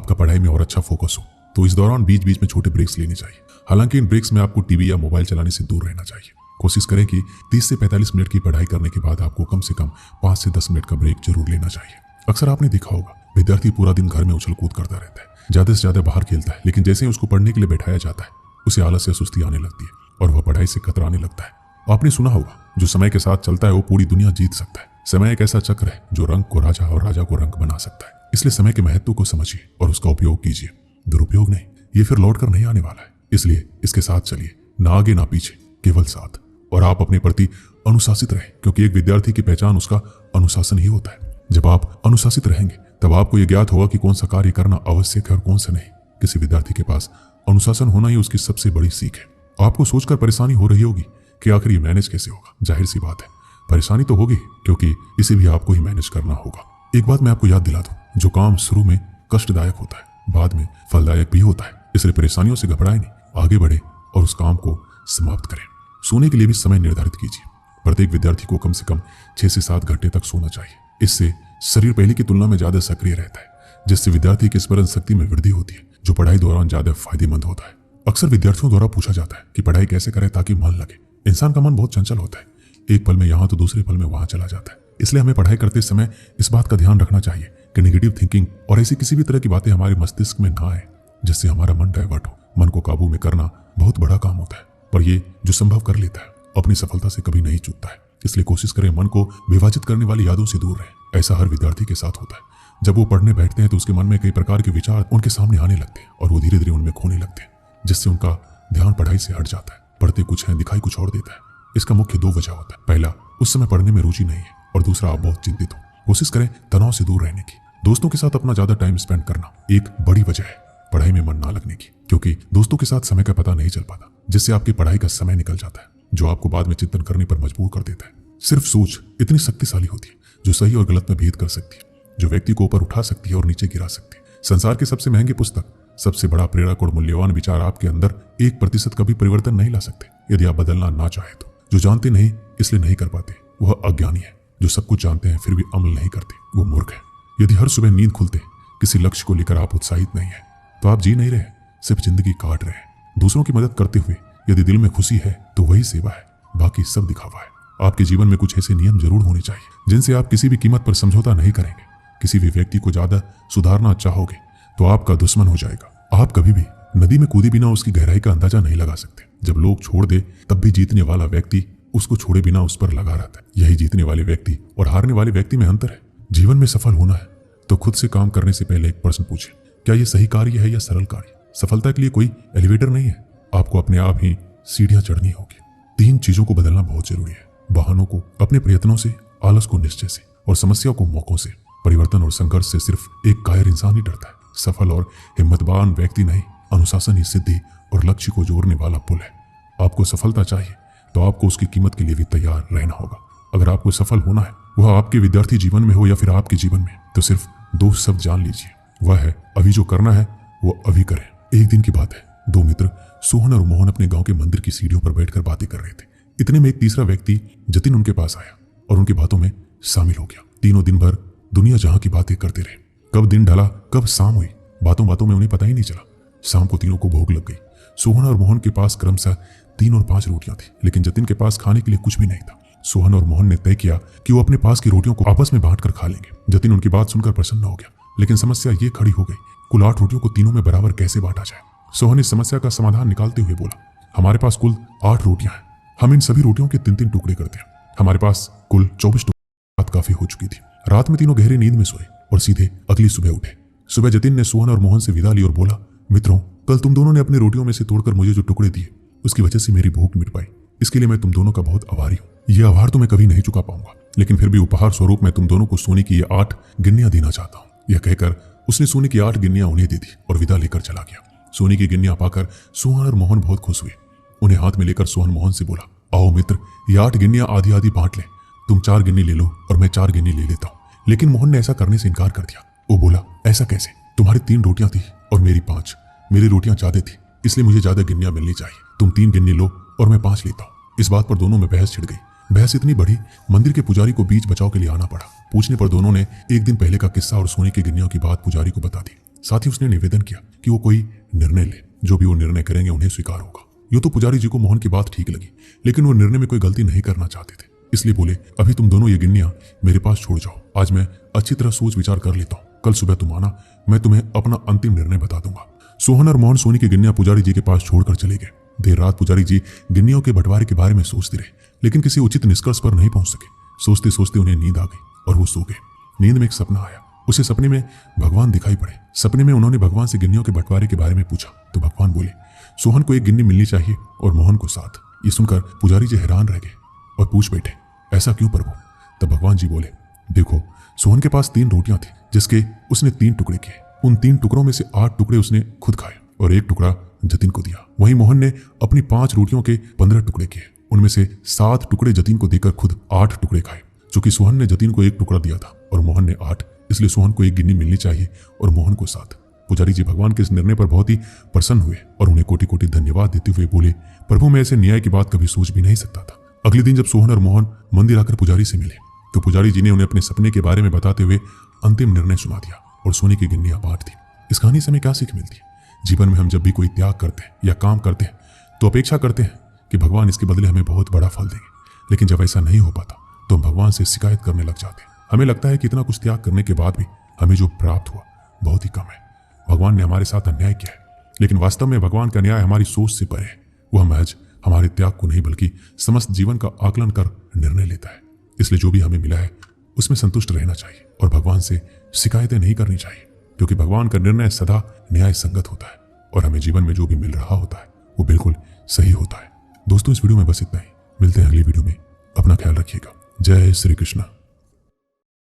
आपका पढ़ाई में और अच्छा फोकस हो। तो इस दौरान बीच बीच में छोटे ब्रेक्स लेने चाहिए। हालांकि इन ब्रेक्स में आपको टीवी या मोबाइल चलाने से दूर रहना चाहिए। कोशिश करें कि 30 से 45 मिनट की पढ़ाई करने के बाद आपको कम से कम 5 से 10 मिनट का ब्रेक जरूर लेना चाहिए। अक्सर आपने देखा होगा विद्यार्थी पूरा दिन घर में उछल कूद करता रहता है, ज्यादा से ज्यादा बाहर खेलता है, लेकिन जैसे ही उसको पढ़ने के लिए बैठाया जाता है उसे आलस या सुस्ती आने लगती है और वह पढ़ाई से कतराने लगता है। आपने सुना होगा जो समय के साथ चलता है वो पूरी दुनिया जीत सकता है। समय एक ऐसा चक्र है जो रंग को राजा और राजा को रंग बना सकता है। इसलिए समय के महत्व को समझिए और उसका उपयोग कीजिए, दुरुपयोग नहीं। ये फिर लौट कर नहीं आने वाला है, इसलिए इसके साथ चलिए, ना आगे ना पीछे, केवल साथ। और आप अपने प्रति अनुशासित रहें, क्योंकि एक विद्यार्थी की पहचान उसका अनुशासन ही होता है। जब आप अनुशासित रहेंगे तब आपको यह ज्ञात होगा कि कौन सा कार्य करना आवश्यक है और कौन सा नहीं। किसी विद्यार्थी के पास अनुशासन होना ही उसकी सबसे बड़ी सीख है। आपको सोचकर परेशानी हो रही होगी कि आखिर ये मैनेज कैसे होगा। जाहिर सी बात है, परेशानी तो होगी, क्योंकि इसे भी आपको ही मैनेज करना होगा। एक बात मैं आपको याद दिला दूं, जो काम शुरू में कष्टदायक होता है बाद में फलदायक भी होता है। इसलिए परेशानियों से घबराएं नहीं, आगे बढ़े और उस काम को समाप्त करें। सोने के लिए भी समय निर्धारित कीजिए। प्रत्येक विद्यार्थी को कम से कम 6 से 7 घंटे तक सोना चाहिए। इससे शरीर पहले की तुलना में ज्यादा सक्रिय रहता है, जिससे विद्यार्थी की स्मरण शक्ति में वृद्धि होती है, जो पढ़ाई दौरान ज्यादा फायदेमंद होता है। अक्सर विद्यार्थियों द्वारा पूछा जाता है कि पढ़ाई कैसे करें ताकि मन लगे। इंसान का मन बहुत चंचल होता है, एक पल में यहाँ तो दूसरे पल में वहां चला जाता है। इसलिए हमें पढ़ाई करते समय इस बात का ध्यान रखना चाहिए कि नेगेटिव थिंकिंग और ऐसी किसी भी तरह की बातें हमारे मस्तिष्क में ना आए जिससे हमारा मन डाइवर्ट हो। मन को काबू में करना बहुत बड़ा काम होता है, पर ये जो संभव कर लेता है अपनी सफलता से कभी नहीं चूकता है। इसलिए कोशिश करें मन को विभाजित करने वाली यादों से दूर रहे। ऐसा हर विद्यार्थी के साथ होता है। जब वो पढ़ने बैठते हैं तो उसके मन में कई प्रकार के विचार उनके सामने आने लगते हैं और वो धीरे धीरे उनमें खोने लगते हैं, जिससे उनका ध्यान पढ़ाई से हट जाता है। पढ़ते कुछ है, दिखाई कुछ और देता है। इसका मुख्य 2 वजह होता है। पहला, उस समय पढ़ने में रुचि नहीं है, और दूसरा, आप बहुत चिंतित हो। कोशिश करें तनाव से दूर रहने की। दोस्तों के साथ अपना ज्यादा टाइम स्पेंड करना एक बड़ी वजह है पढ़ाई में मन ना लगने की, क्योंकि दोस्तों के साथ समय का पता नहीं चल पाता, जिससे आपकी पढ़ाई का समय निकल जाता है, जो आपको बाद में चिंतन करने पर मजबूर कर देता है। सिर्फ सोच इतनी शक्तिशाली होती है जो सही और गलत में भेद कर सकती है, जो व्यक्ति को ऊपर उठा सकती है और नीचे गिरा सकती है। संसार की सबसे महंगी पुस्तक, सबसे बड़ा प्रेरक और मूल्यवान विचार आपके अंदर 1% का भी परिवर्तन नहीं ला सकते यदि आप बदलना ना चाहे तो। जो जानते नहीं इसलिए नहीं कर पाते वह अज्ञानी है। जो सब कुछ जानते हैं फिर भी अमल नहीं करते वो मूर्ख है। यदि हर सुबह नींद खुलते किसी लक्ष्य को लेकर आप उत्साहित नहीं है तो आप जी नहीं रहे, सिर्फ जिंदगी काट रहे हैं। दूसरों की मदद करते हुए यदि दिल में खुशी है तो वही सेवा है, बाकी सब दिखावा है। आपके जीवन में कुछ ऐसे नियम जरूर होने चाहिए जिनसे आप किसी भी कीमत पर समझौता नहीं करेंगे। किसी भी व्यक्ति को ज्यादा सुधारना चाहोगे तो आपका दुश्मन हो जाएगा। आप कभी भी नदी में कूदे बिना उसकी गहराई का अंदाजा नहीं लगा सकते। जब लोग छोड़ दे तब भी जीतने वाला व्यक्ति उसको छोड़े बिना उस पर लगा रहता है। यही जीतने वाले व्यक्ति और हारने वाले व्यक्ति में अंतर है। जीवन में सफल होना है तो खुद से काम करने से पहले एक प्रश्न पूछें, क्या यह सही कार्य है या सरल कार्य? सफलता के लिए कोई एलिवेटर नहीं है, आपको अपने आप ही सीढ़ियां चढ़नी होगी। 3 चीजों को बदलना बहुत जरूरी है, बहानों को, अपने प्रयत्नों से, आलस को निश्चय से, और समस्या को मौकों से। परिवर्तन और संघर्ष से सिर्फ एक कायर इंसान ही डरता है, सफल और हिम्मतवान व्यक्ति नहीं। अनुशासन ही सिद्धि और लक्ष्य को जोड़ने वाला पुल है। आपको सफलता चाहिए तो आपको उसकी कीमत के लिए भी तैयार रहना होगा। अगर आपको सफल होना है, वह आपके विद्यार्थी जीवन में हो या फिर आपके जीवन में, तो सिर्फ 2 शब्द जान लीजिए, वह है अभी जो करना है वो अभी करें। एक दिन की बात है, 2 मित्र सोहन और मोहन अपने गांव के मंदिर की सीढ़ियों पर बैठकर बातें कर रहे थे। इतने में एक तीसरा व्यक्ति जतिन उनके पास आया और उनकी बातों में शामिल हो गया। तीनों दिन भर दुनिया जहां की बातें करते रहे। कब दिन ढला, कब शाम हुई, बातों बातों में उन्हें पता ही नहीं चला। शाम को तीनों को भूख लग गई। सोहन और मोहन के पास क्रमशः 3 और 5 रोटियां थी, लेकिन जतिन के पास खाने के लिए कुछ भी नहीं था। सोहन और मोहन ने तय किया कि वो अपने पास की रोटियों को आपस में बांटकर खा लेंगे। जतिन उनकी बात सुनकर प्रसन्न हो गया, लेकिन समस्या ये खड़ी हो गई, कुल 8 रोटियों को तीनों में बराबर कैसे बांटा जाए। सोहन इस समस्या का समाधान निकालते हुए बोला, हमारे पास कुल 8 रोटियां हैं, हम इन सभी रोटियों के 3-3 टुकड़े करते हैं। हमारे पास कुल 24 टुकड़े। रात काफी हो चुकी थी। रात में तीनों गहरी नींद में सोए और सीधे अगली सुबह उठे। सुबह जतिन ने सोहन और मोहन से विदा ली और बोला, मित्रों, कल तुम दोनों ने अपनी रोटियों में से तोड़कर मुझे जो टुकड़े दिए उसकी वजह से मेरी भूख मिट पाई। इसके लिए मैं तुम दोनों का बहुत आभारी हूँ। यह आभार तो मैं कभी नहीं चुका पाऊंगा, लेकिन फिर भी उपहार स्वरूप मैं तुम दोनों को सोने की ये 8 गिन्नियां देना चाहता हूँ। यह कहकर उसने सोने की 8 गिन्नियां उन्हें दे दी और विदा लेकर चला गया। सोने की गिन्नियां पाकर सोहन और मोहन बहुत खुश हुए। उन्हें हाथ में लेकर सोहन मोहन से बोला, आओ मित्र, ये 8 गिन्नियां आधी आधी बांट ले। तुम 4 गिन्नी ले लो और मैं 4 गिन्नी ले लेता हूँ। लेकिन मोहन ने ऐसा करने से इनकार कर दिया। वो बोला, ऐसा कैसे? तुम्हारी 3 रोटियां थी और मेरी 5। मेरी रोटियां ज्यादा थी, इसलिए मुझे ज्यादा गिन्नियां मिलनी चाहिए। तुम 3 गिन्नी लो और मैं 5 लेता हूँ। इस बात पर दोनों में बहस छिड़ गई। बहस इतनी बढ़ी, मंदिर के पुजारी को बीच बचाव के लिए आना पड़ा। पूछने पर दोनों ने एक दिन पहले का किस्सा और सोने की गिन्नियों की बात पुजारी को बता दी। साथ ही उसने निवेदन किया कि वो कोई निर्णय ले, जो भी वो निर्णय करेंगे उन्हें स्वीकार होगा। यूं तो पुजारी जी को मोहन की बात ठीक लगी, लेकिन वो निर्णय में कोई गलती नहीं करना चाहते थे, इसलिए बोले, अभी तुम दोनों ये गिन्नियां मेरे पास छोड़ जाओ। आज मैं अच्छी तरह सोच विचार कर लेता हूँ, कल सुबह तुम आना, मैं तुम्हें अपना अंतिम निर्णय बता दूंगा। सोहन और मोहन सोने की गिन्नियां पुजारी जी के पास छोड़कर चले गए। देर रात पुजारी जी गिन्नियों के बंटवारे के बारे में सोचते रहे, लेकिन किसी उचित निष्कर्ष पर नहीं पहुंच सके। सोचते सोचते उन्हें नींद आ गई और वो सो गए। नींद में एक सपना आया। उसे सपने में भगवान दिखाई पड़े। सपने में उन्होंने भगवान से गिन्नियों के बंटवारे के बारे में पूछा तो भगवान बोले, सोहन को एक गिन्नी मिलनी चाहिए और मोहन को 7। ये सुनकर पुजारी जी हैरान रह गए और पूछ बैठे, ऐसा क्यों प्रभु? तब भगवान जी बोले, देखो, सोहन के पास 3 रोटियां थी, जिसके उसने 3 टुकड़े किए। उन 3 टुकड़ों में से 8 टुकड़े उसने खुद खाए और 1 टुकड़ा जतिन को दिया। वहीं मोहन ने अपनी 5 रोटियों के 15 टुकड़े किए। उनमें से 7 टुकड़े जतिन को देकर खुद 8 टुकड़े खाए। चूंकि सोहन ने जतिन को 1 टुकड़ा दिया था और मोहन ने 8, इसलिए सोहन को 1 गिन्नी मिलनी चाहिए और मोहन को 7। पुजारी जी भगवान के इस निर्णय पर बहुत ही प्रसन्न हुए और उन्हें कोटि कोटि धन्यवाद देते हुए बोले, प्रभु, मैं ऐसे न्याय की बात कभी सोच भी नहीं सकता था। अगले दिन जब सोहन और मोहन मंदिर आकर पुजारी से मिले तो पुजारी जी ने उन्हें अपने सपने के बारे में बताते हुए अंतिम निर्णय सुना दिया और सोने की गिन्नियां बांट दी। इस कहानी से हमें क्या सीख मिलती है? जीवन में हम जब भी कोई त्याग करते हैं या काम करते हैं तो अपेक्षा करते हैं कि भगवान इसके बदले हमें बहुत बड़ा फल देंगे, लेकिन जब ऐसा नहीं हो पाता तो हम भगवान से शिकायत करने लग जाते हैं। हमें लगता है कि इतना कुछ त्याग करने के बाद भी हमें जो प्राप्त हुआ बहुत ही कम है। भगवान ने हमारे साथ अन्याय किया है, लेकिन वास्तव में भगवान का न्याय हमारी सोच से परे है। वह महज हमारे त्याग को नहीं बल्कि समस्त जीवन का आकलन कर निर्णय लेता है। इसलिए जो भी हमें मिला है उसमें संतुष्ट रहना चाहिए और भगवान से शिकायतें नहीं करनी चाहिए, क्योंकि भगवान का निर्णय सदा न्याय संगत होता है और हमें जीवन में जो भी मिल रहा होता है वो बिल्कुल सही होता है। दोस्तों, इस वीडियो में बस इतना ही। मिलते हैं अगली वीडियो में। अपना ख्याल रखिएगा। जय श्री कृष्ण।